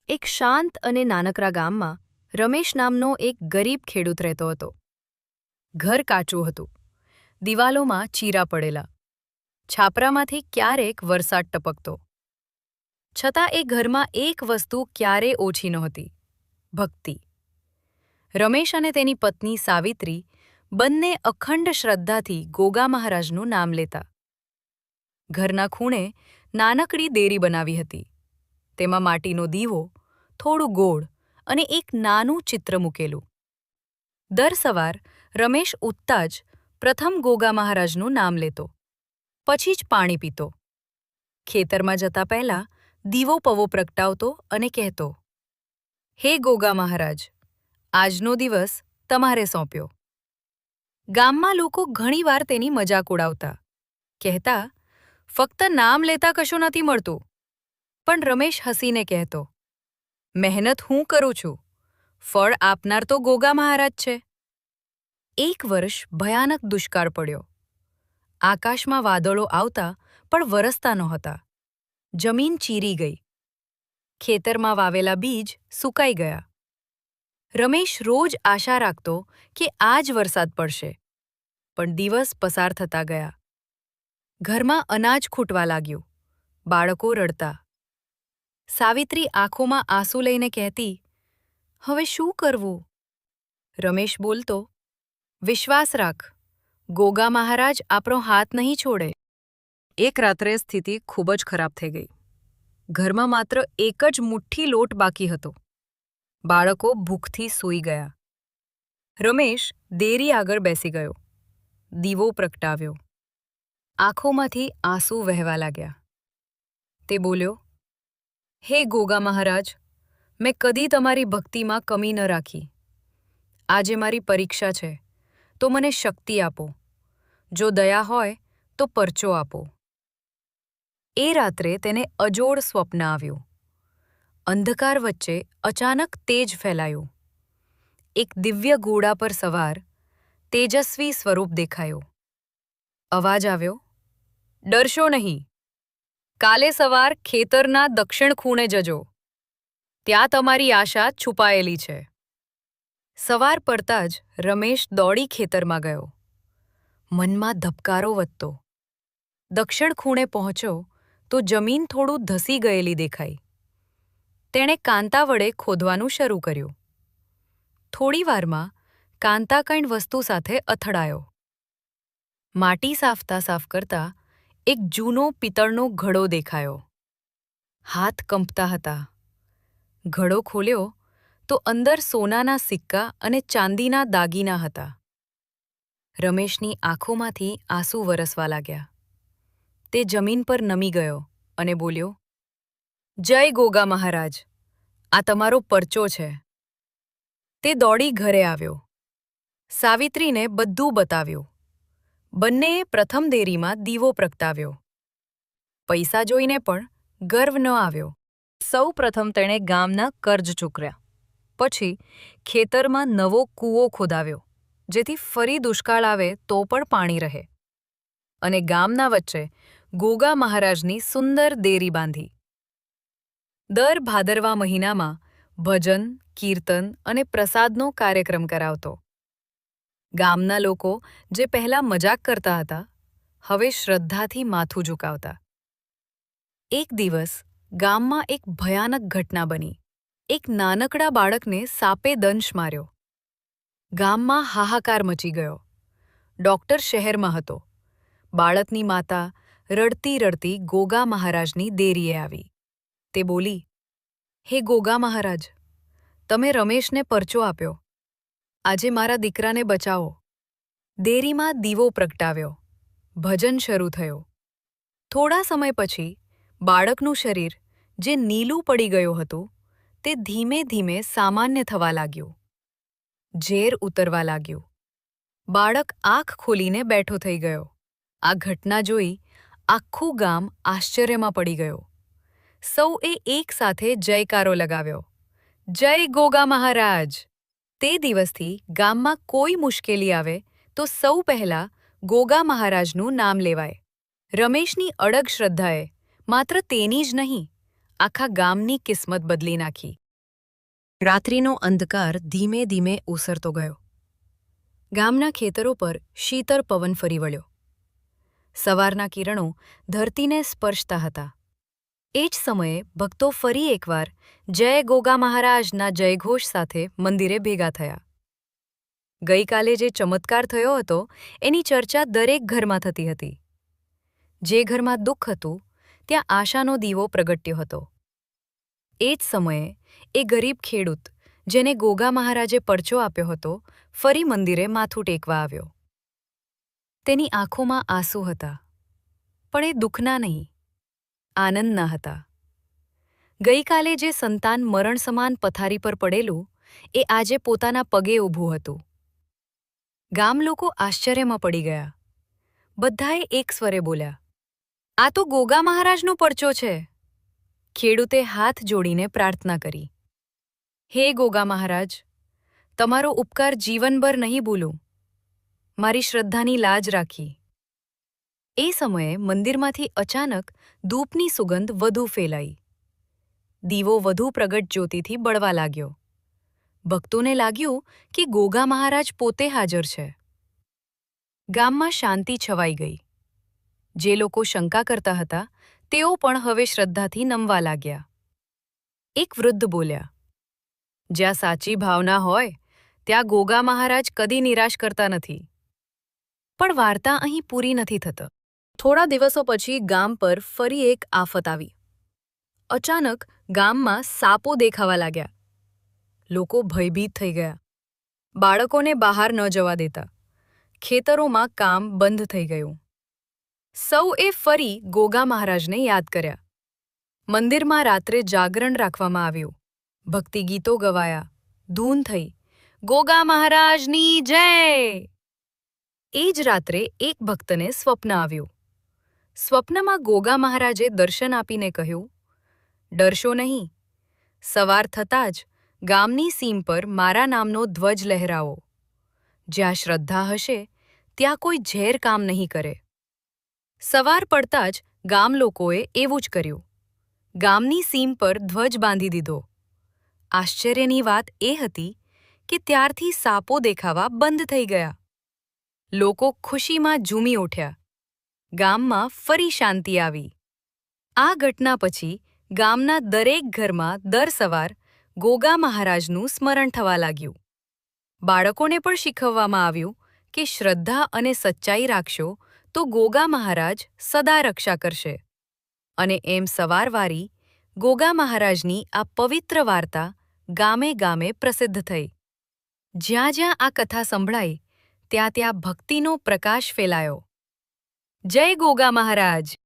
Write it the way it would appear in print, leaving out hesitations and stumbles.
એક શાંત અને નાનકડા ગામમાં રમેશ નામનો એક ગરીબ ખેડૂત રહેતો હતો. ઘર કાચું હતું, દિવાલોમાં ચીરા પડેલા, છાપરામાંથી ક્યારેક વરસાદ ટપકતો. છતાં એ ઘરમાં એક વસ્તુ ક્યારેય ઓછી નહોતી: ભક્તિ. રમેશ અને તેની પત્ની સાવિત્રી બંને અખંડ શ્રદ્ધાથી ગોગા મહારાજનું નામ લેતા. ઘરના ખૂણે નાનકડી દેરી બનાવી હતી. તેમાં માટીનો દીવો, થોડું ગોળ અને એક નાનું ચિત્ર મૂકેલું. દર સવાર રમેશ ઉઠતા જ પ્રથમ ગોગા મહારાજનું નામ લેતો, પછી જ પાણી પીતો. ખેતરમાં જતા પહેલા દીવો પવો પ્રગટાવતો અને કહેતો, "હે ગોગા મહારાજ, આજનો દિવસ તમારે સોંપ્યો." ગામમાં લોકો ઘણીવાર તેની મજાક ઉડાવતા, કહેતા, "ફક્ત નામ લેતા કશું નથી મળતું." પણ રમેશ હસીને કહેતો, "મહેનત હું કરું છું, ફળ આપનાર તો ગોગા મહારાજ છે." એક વર્ષ ભયાનક દુષ્કાળ પડ્યો. આકાશમાં વાદળો આવતા પણ વરસતા નહોતા. જમીન ચીરી ગઈ. ખેતરમાં વાવેલા બીજ સૂકાઈ ગયા. રમેશ રોજ આશા રાખતો કે આજ વરસાદ પડશે, પણ દિવસ પસાર થતા ગયા. ઘરમાં અનાજ ખૂટવા લાગ્યું, બાળકો રડતા. સાવિત્રી આંખોમાં આંસુ લઈને કહેતી, "હવે શું કરવું?" રમેશ બોલતો, "વિશ્વાસ રાખ, ગોગા મહારાજ આપણો હાથ નહીં છોડે." એક રાત્રે સ્થિતિ ખૂબ જ ખરાબ થઈ ગઈ. ઘરમાં માત્ર એક જ મુઠ્ઠી લોટ બાકી હતો. બાળકો ભૂખથી સૂઈ ગયા. રમેશ દેરી આગળ બેસી ગયો, દીવો પ્રગટાવ્યો. આંખોમાંથી આંસુ વહેવા લાગ્યા. તે બોલ્યો, "હે ગોગા મહારાજ, મેં કદી તમારી ભક્તિમાં કમી ન રાખી. આજે મારી પરીક્ષા છે, તો મને શક્તિ આપો. જો દયા હોય તો પરચો આપો." એ રાત્રે તેને અજોડ સ્વપ્ન આવ્યું. અંધકાર વચ્ચે અચાનક તેજ ફેલાયું. એક દિવ્ય ઘોડા પર સવાર, તેજસ્વી સ્વરૂપ દેખાયું. અવાજ આવ્યો, "ડરશો નહીં. કાલે સવાર ખેતરના દક્ષિણ ખૂણે જજો. ત્યાં તમારી આશા છુપાયેલી છે." સવાર પડતા જ રમેશ દોડી ખેતરમાં ગયો. મનમાં ધબકારો વધતો. દક્ષિણ ખૂણે પહોંચ્યો તો જમીન થોડું ધસી ગયેલી દેખાઈ. તેણે કાંતા વડે ખોદવાનું શરૂ કર્યું. થોડી વારમાં કાંતા કંઈ વસ્તુ સાથે અથડાયો. માટી સાફ કરતા એક જૂનો પિત્તળનો ઘડો દેખાયો. હાથ કંપતા હતા. ઘડો ખોલ્યો તો અંદર સોનાના સિક્કા અને ચાંદીના દાગીના હતા. રમેશની આંખોમાંથી આંસુ વરસવા લાગ્યા. તે જમીન પર નમી ગયો અને બોલ્યો, "જય ગોગા મહારાજ, આ તમારો પરચો છે." તે દોડી ઘરે આવ્યો. સાવિત્રીને બધું બતાવ્યું. બંનેએ પ્રથમ દેરીમાં દીવો પ્રગટાવ્યો. પૈસા જોઈને પણ ગર્વ ન આવ્યો. સૌ પ્રથમ તેણે ગામના કર્જ ચૂકવ્યા. પછી ખેતરમાં નવો કૂવો ખોદાવ્યો, જેથી ફરી દુષ્કાળ આવે તો પણ પાણી રહે. અને ગામના વચ્ચે ગોગા મહારાજની સુંદર દેરી બાંધી. દર ભાદરવા મહિનામાં ભજન, કીર્તન અને પ્રસાદનો કાર્યક્રમ કરાવતો. ગામના લોકો જે પહેલાં મજાક કરતા હતા, હવે શ્રદ્ધાથી માથું ઝુકાવતા. એક દિવસ ગામમાં એક ભયાનક ઘટના બની. એક નાનકડા બાળકને સાપે દંશ માર્યો. ગામમાં હાહાકાર મચી ગયો. ડૉક્ટર શહેરમાં હતો. બાળકની માતા રડતી રડતી ગોગા મહારાજની દેરીએ આવી. તે બોલી, "હે ગોગા મહારાજ, તમે રમેશને પરચો આપ્યો. આજે મારા દીકરાને બચાવો." દેરીમાં દીવો પ્રગટાવ્યો. ભજન શરૂ થયો. થોડા સમય પછી બાળકનું શરીર, જે નીલું પડી ગયું હતું, તે ધીમે ધીમે સામાન્ય થવા લાગ્યું. ઝેર ઉતરવા લાગ્યું. બાળક આંખ ખોલીને બેઠો થઈ ગયો. આ ઘટના જોઈ આખું ગામ આશ્ચર્યમાં પડી ગયો. સૌએ એક સાથે જયકારો લગાવ્યો, "જય ગોગા મહારાજ!" તે દિવસથી ગામમાં કોઈ મુશ્કેલી આવે તો સૌ પહેલાં ગોગા મહારાજનું નામ લેવાય. રમેશની અડગ શ્રદ્ધાએ માત્ર તેની જ નહીં, આખા ગામની કિસ્મત બદલી નાખી. રાત્રિનો અંધકાર ધીમે ધીમે ઓસરતો ગયો. ગામના ખેતરો પર શીતળ પવન ફરી વળ્યો. સવારના કિરણો ધરતીને સ્પર્શતા હતા. એ જ સમયે ભક્તો ફરી એકવાર જય ગોગા મહારાજના જયઘોષ સાથે મંદિરે ભેગા થયા. ગઈકાલે જે ચમત્કાર થયો હતો એની ચર્ચા દરેક ઘરમાં થતી હતી. જે ઘરમાં દુઃખ હતું ત્યાં આશાનો દીવો પ્રગટ્યો હતો. એ જ સમયે એ ગરીબ ખેડૂત જેને ગોગા મહારાજે પરચો આપ્યો હતો ફરી મંદિરે માથું ટેકવા આવ્યો. તેની આંખોમાં આંસુ હતા, પણ એ દુઃખના નહીં, આનંદના હતા. ગઈકાલે જે સંતાન મરણ સમાન પથારી પર પડેલું એ આજે પોતાના પગે ઊભું હતું. ગામ લોકો આશ્ચર્યમાં પડી ગયા. બધાએ એક સ્વરે બોલ્યા, "આ તો ગોગા મહારાજનો પરચો છે." ખેડૂતે હાથ જોડીને પ્રાર્થના કરી, "હે ગોગા મહારાજ, તમારો ઉપકાર જીવનભર નહીં ભૂલું. મારી શ્રદ્ધાની લાજ રાખી." એ સમયે મંદિરમાંથી અચાનક ધૂપની સુગંધ વધુ ફેલાઈ. દીવો વધુ પ્રગટ જ્યોતિથી બળવા લાગ્યો. ભક્તોને લાગ્યું કે ગોગા મહારાજ પોતે હાજર છે. ગામમાં શાંતિ છવાઈ ગઈ. જે લોકો શંકા કરતા હતા તેઓ પણ હવે શ્રદ્ધાથી નમવા લાગ્યા. એક વૃદ્ધ બોલ્યા, "જ્યાં સાચી ભાવના હોય ત્યાં ગોગા મહારાજ કદી નિરાશ કરતા નથી." પણ વાર્તા અહીં પૂરી નથી થતી. થોડા દિવસો પછી ગામ પર ફરી એક આફત આવી. અચાનક ગામમાં સાપો દેખાવા લાગ્યા. લોકો ભયભીત થઈ ગયા. બાળકોને બહાર ન જવા દેતા. ખેતરોમાં કામ બંધ થઈ ગયું. સૌએ ફરી ગોગા મહારાજને યાદ કર્યા. મંદિરમાં રાત્રે જાગરણ રાખવામાં આવ્યું. ભક્તિ ગીતો ગવાયા. ધૂન થઈ, "ગોગા મહારાજની જય." એ જ રાત્રે એક ભક્તને સ્વપ્ન આવ્યું. સ્વપ્નમાં ગોગા મહારાજે દર્શન આપીને કહ્યું, "ડરશો નહીં. સવાર થતાં જ ગામની સીમ પર મારા નામનો ધ્વજ લહેરાવો. જ્યાં શ્રદ્ધા હશે ત્યાં કોઈ ઝેર કામ નહીં કરે." સવાર પડતાં જ ગામ લોકોએ એવું જ કર્યું. ગામની સીમ પર ધ્વજ બાંધી દીધો. આશ્ચર્યની વાત એ હતી કે ત્યારથી સાપો દેખાવા બંધ થઈ ગયા. લોકો ખુશીમાં ઝૂમી ઉઠ્યા. ગામમાં ફરી શાંતિ આવી. આ ઘટના પછી ગામના દરેક ઘરમાં દર સવાર ગોગા મહારાજનું સ્મરણ થવા લાગ્યું. બાળકોને પણ શીખવવામાં આવ્યું કે શ્રદ્ધા અને સચ્ચાઈ રાખશો તો ગોગા મહારાજ સદા રક્ષા કરશે. અને એમ સવારવારી ગોગા મહારાજની આ પવિત્ર વાર્તા ગામે ગામે પ્રસિદ્ધ થઈ. જ્યાં જ્યાં આ કથા સંભળાઈ ત્યાં ત્યાં ભક્તિનો પ્રકાશ ફેલાયો. જય ગોગા મહારાજ!